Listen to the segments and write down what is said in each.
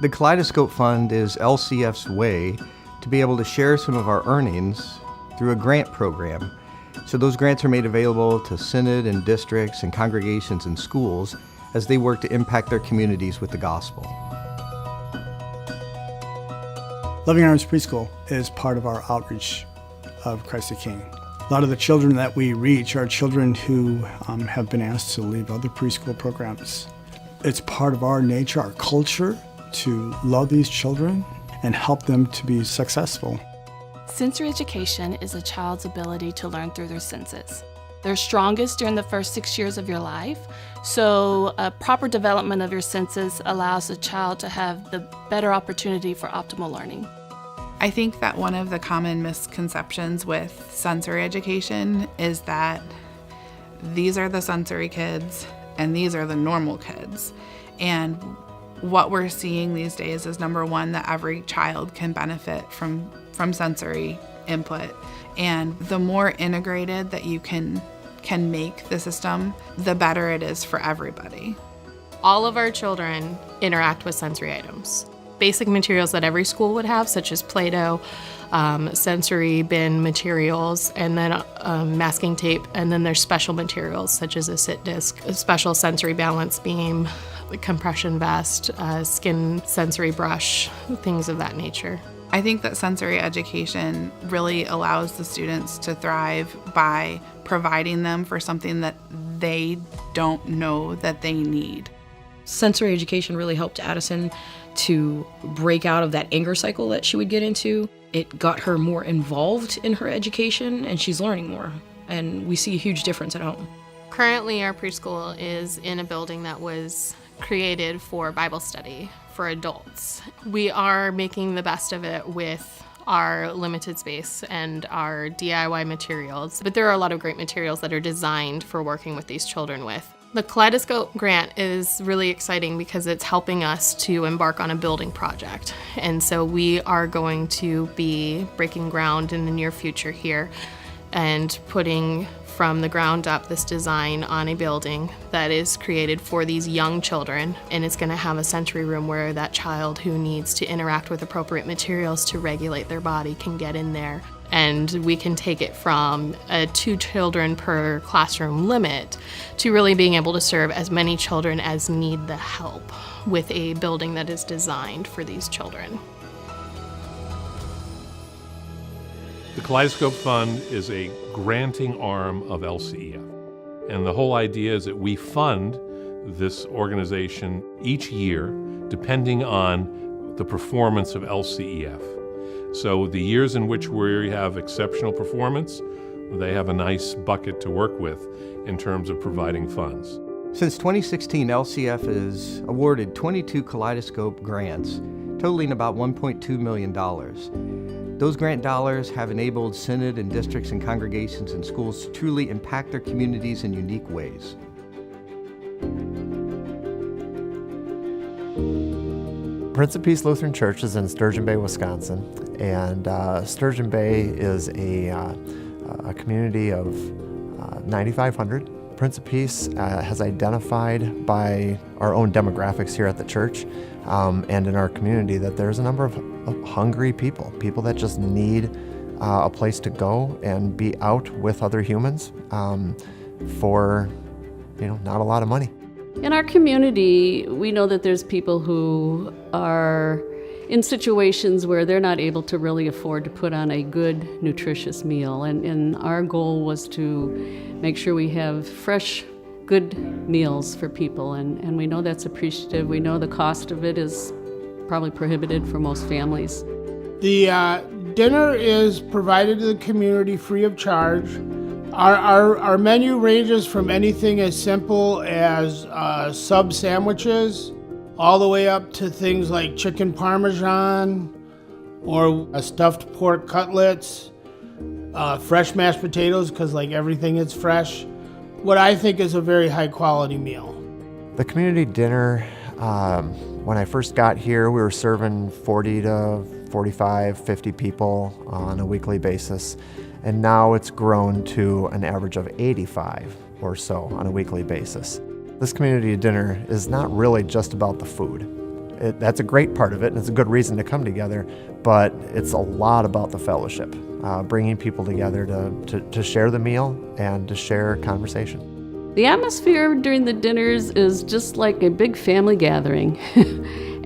The Kaleidoscope Fund is LCEF's way to be able to share some of our earnings through a grant program. So those grants are made available to Synod and districts and congregations and schools as they work to impact their communities with the gospel. Loving Arms Preschool is part of our outreach of Christ the King. A lot of the children that we reach are children who have been asked to leave other preschool programs. It's part of our nature, our culture, to love these children and help them to be successful. Sensory education is a child's ability to learn through their senses. They're strongest during the first 6 years of your life, so a proper development of your senses allows a child to have the better opportunity for optimal learning. I think that one of the common misconceptions with sensory education is that these are the sensory kids and these are the normal kids. And what we're seeing these days is, number one, that every child can benefit from sensory input. And the more integrated that you can make the system, the better it is for everybody. All of our children interact with sensory items. Basic materials that every school would have, such as Play-Doh, sensory bin materials, and then masking tape, and then there's special materials such as a sit disc, a special sensory balance beam, a compression vest, skin sensory brush, things of that nature. I think that sensory education really allows the students to thrive by providing them for something that they don't know that they need. Sensory education really helped Addison to break out of that anger cycle that she would get into. It got her more involved in her education, and she's learning more, and we see a huge difference at home. Currently, our preschool is in a building that was created for Bible study for adults. We are making the best of it with our limited space and our DIY materials, but there are a lot of great materials that are designed for working with these children with. The Kaleidoscope grant is really exciting because it's helping us to embark on a building project. And so we are going to be breaking ground in the near future here and putting from the ground up this design on a building that is created for these young children. And it's going to have a sensory room where that child who needs to interact with appropriate materials to regulate their body can get in there. And we can take it from a 2 children per classroom limit to really being able to serve as many children as need the help with a building that is designed for these children. The Kaleidoscope Fund is a granting arm of LCEF. And the whole idea is that we fund this organization each year depending on the performance of LCEF. So the years in which we have exceptional performance, they have a nice bucket to work with in terms of providing funds. Since 2016, LCEF has awarded 22 Kaleidoscope grants, totaling about $1.2 million. Those grant dollars have enabled Synod and districts and congregations and schools to truly impact their communities in unique ways. Prince of Peace Lutheran Church is in Sturgeon Bay, Wisconsin, and Sturgeon Bay is a community of 9,500. Prince of Peace has identified by our own demographics here at the church and in our community that there's a number of hungry people that just need a place to go and be out with other humans for, not a lot of money. In our community, we know that there's people who are in situations where they're not able to really afford to put on a good, nutritious meal. And our goal was to make sure we have fresh, good meals for people. And we know that's appreciative. We know the cost of it is probably prohibited for most families. The dinner is provided to the community free of charge. Our menu ranges from anything as simple as sub sandwiches all the way up to things like chicken parmesan or stuffed pork cutlets, fresh mashed potatoes, because like everything is fresh. What I think is a very high quality meal. The community dinner, when I first got here, we were serving 40 to 45, 50 people on a weekly basis. And now it's grown to an average of 85 or so on a weekly basis. This community dinner is not really just about the food. That's a great part of it, and it's a good reason to come together, but it's a lot about the fellowship, bringing people together to share the meal and to share conversation. The atmosphere during the dinners is just like a big family gathering.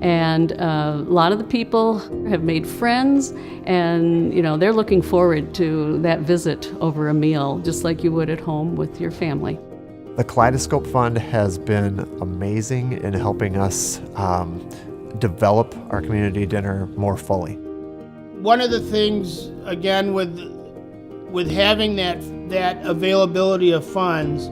And a lot of the people have made friends, and they're looking forward to that visit over a meal, just like you would at home with your family. The Kaleidoscope Fund has been amazing in helping us develop our community dinner more fully. One of the things, again, with having that availability of funds,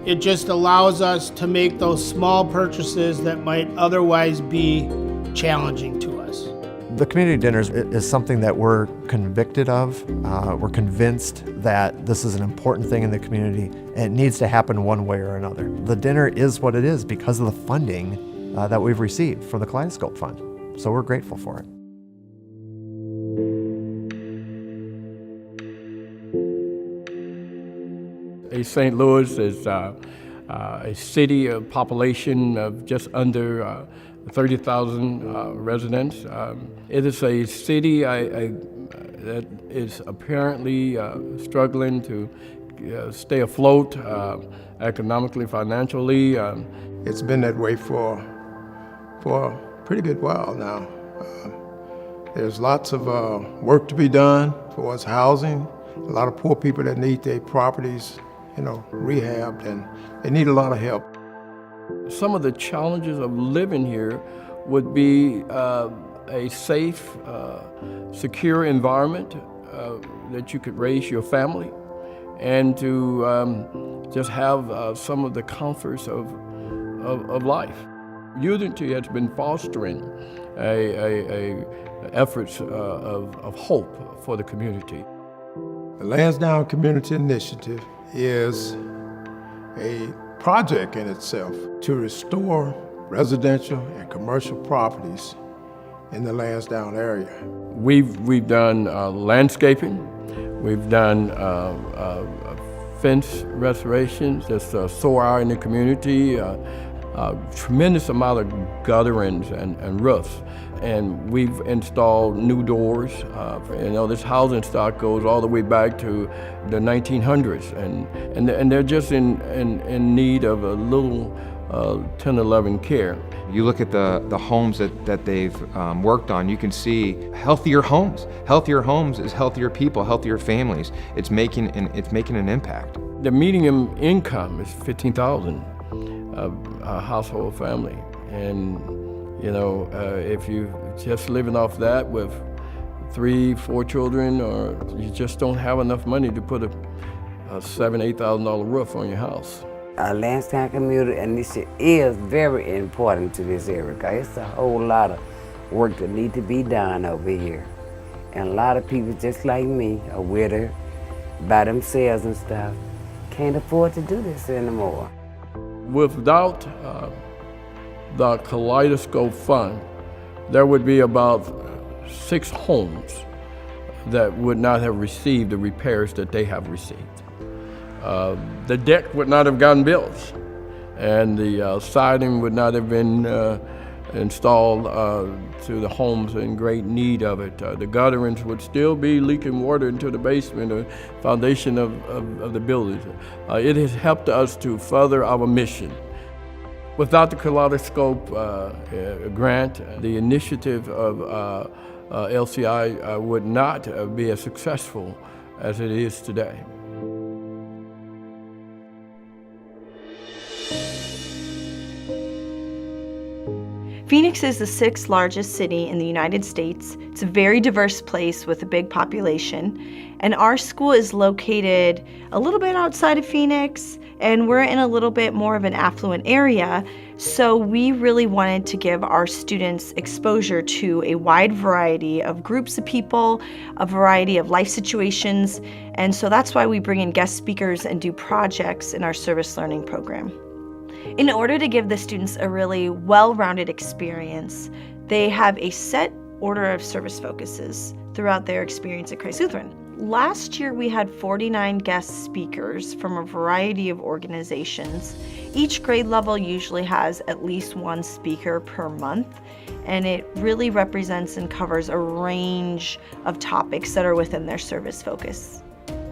it just allows us to make those small purchases that might otherwise be challenging to us. The community dinners is something that we're convicted of. We're convinced that this is an important thing in the community, and it needs to happen one way or another. The dinner is what it is because of the funding that we've received from the Kaleidoscope Fund. So we're grateful for it. St. Louis is a city of population of just under 30,000 residents. It is a city that is apparently struggling to stay afloat economically, financially. It's been that way for a pretty good while now. There's lots of work to be done towards housing. A lot of poor people that need their properties rehabbed, and they need a lot of help. Some of the challenges of living here would be a safe, secure environment that you could raise your family, and to just have some of the comforts of life. Unity has been fostering efforts of hope for the community. The Lansdowne Community Initiative is a project in itself to restore residential and commercial properties in the Lansdowne area. We've done landscaping, we've done fence restorations, there's SOAR in the community, a tremendous amount of gutterings and roofs. And we've installed new doors. This housing stock goes all the way back to the 1900s, and they're just in need of a little tender loving care. You look at the homes that they've worked on, you can see healthier homes. Healthier homes is healthier people, healthier families. It's making an impact. The median income is $15,000 a household family, and if you just living off that with 3-4 children, or you just don't have enough money to put a $7,000-8,000 roof on your house. Our Lansdowne Community Initiative is very important to this area, because it's a whole lot of work that needs to be done over here. And a lot of people just like me, a widow, by themselves and stuff, can't afford to do this anymore. Without the Kaleidoscope Fund, there would be about 6 homes that would not have received the repairs that they have received. The deck would not have gotten built, and the siding would not have been installed to the homes in great need of it. The gutterings would still be leaking water into the basement or foundation of the buildings. It has helped us to further our mission. Without the Kaleidoscope grant, the initiative of LCI would not be as successful as it is today. Phoenix is the 6th largest city in the United States. It's a very diverse place with a big population. And our school is located a little bit outside of Phoenix, and we're in a little bit more of an affluent area. So we really wanted to give our students exposure to a wide variety of groups of people, a variety of life situations. And so that's why we bring in guest speakers and do projects in our service learning program. In order to give the students a really well-rounded experience, they have a set order of service focuses throughout their experience at Christ Lutheran. Last year, we had 49 guest speakers from a variety of organizations. Each grade level usually has at least one speaker per month, and it really represents and covers a range of topics that are within their service focus.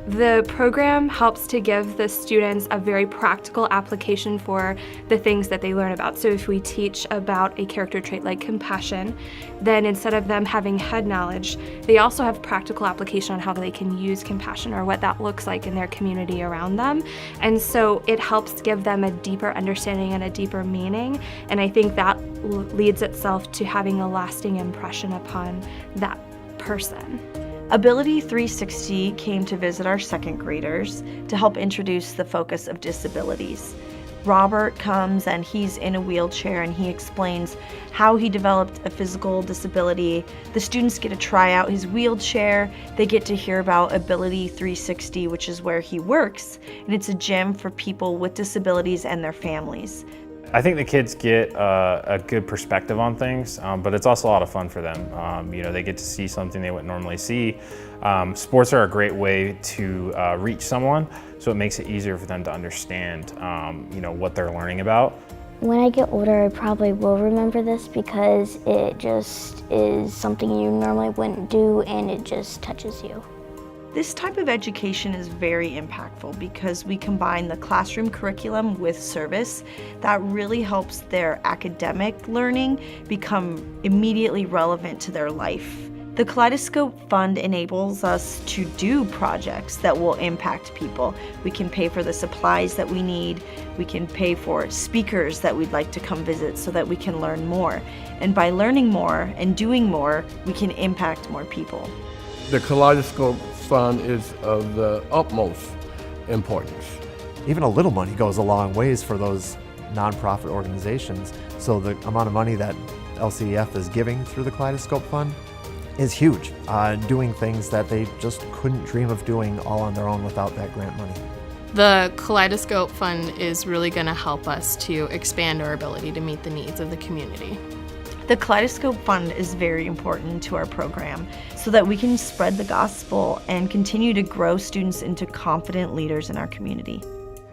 The program helps to give the students a very practical application for the things that they learn about. So if we teach about a character trait like compassion, then instead of them having head knowledge, they also have practical application on how they can use compassion or what that looks like in their community around them. And so it helps give them a deeper understanding and a deeper meaning. And I think that leads itself to having a lasting impression upon that person. Ability 360 came to visit our second graders to help introduce the focus of disabilities. Robert comes and he's in a wheelchair and he explains how he developed a physical disability. The students get to try out his wheelchair. They get to hear about Ability 360, which is where he works, and it's a gym for people with disabilities and their families. I think the kids get a good perspective on things, but it's also a lot of fun for them. They get to see something they wouldn't normally see. Sports are a great way to reach someone, so it makes it easier for them to understand what they're learning about. When I get older, I probably will remember this because it just is something you normally wouldn't do, and it just touches you. This type of education is very impactful because we combine the classroom curriculum with service that really helps their academic learning become immediately relevant to their life. The Kaleidoscope Fund enables us to do projects that will impact people. We can pay for the supplies that we need. We can pay for speakers that we'd like to come visit so that we can learn more. And by learning more and doing more, we can impact more people. The Kaleidoscope Fund is of the utmost importance. Even a little money goes a long ways for those nonprofit organizations. So the amount of money that LCEF is giving through the Kaleidoscope Fund is huge, doing things that they just couldn't dream of doing all on their own without that grant money. The Kaleidoscope Fund is really going to help us to expand our ability to meet the needs of the community. The Kaleidoscope Fund is very important to our program so that we can spread the gospel and continue to grow students into confident leaders in our community.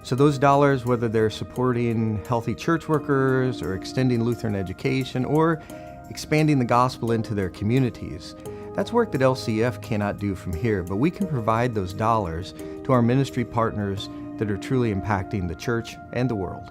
So those dollars, whether they're supporting healthy church workers or extending Lutheran education or expanding the gospel into their communities, that's work that LCEF cannot do from here, but we can provide those dollars to our ministry partners that are truly impacting the church and the world.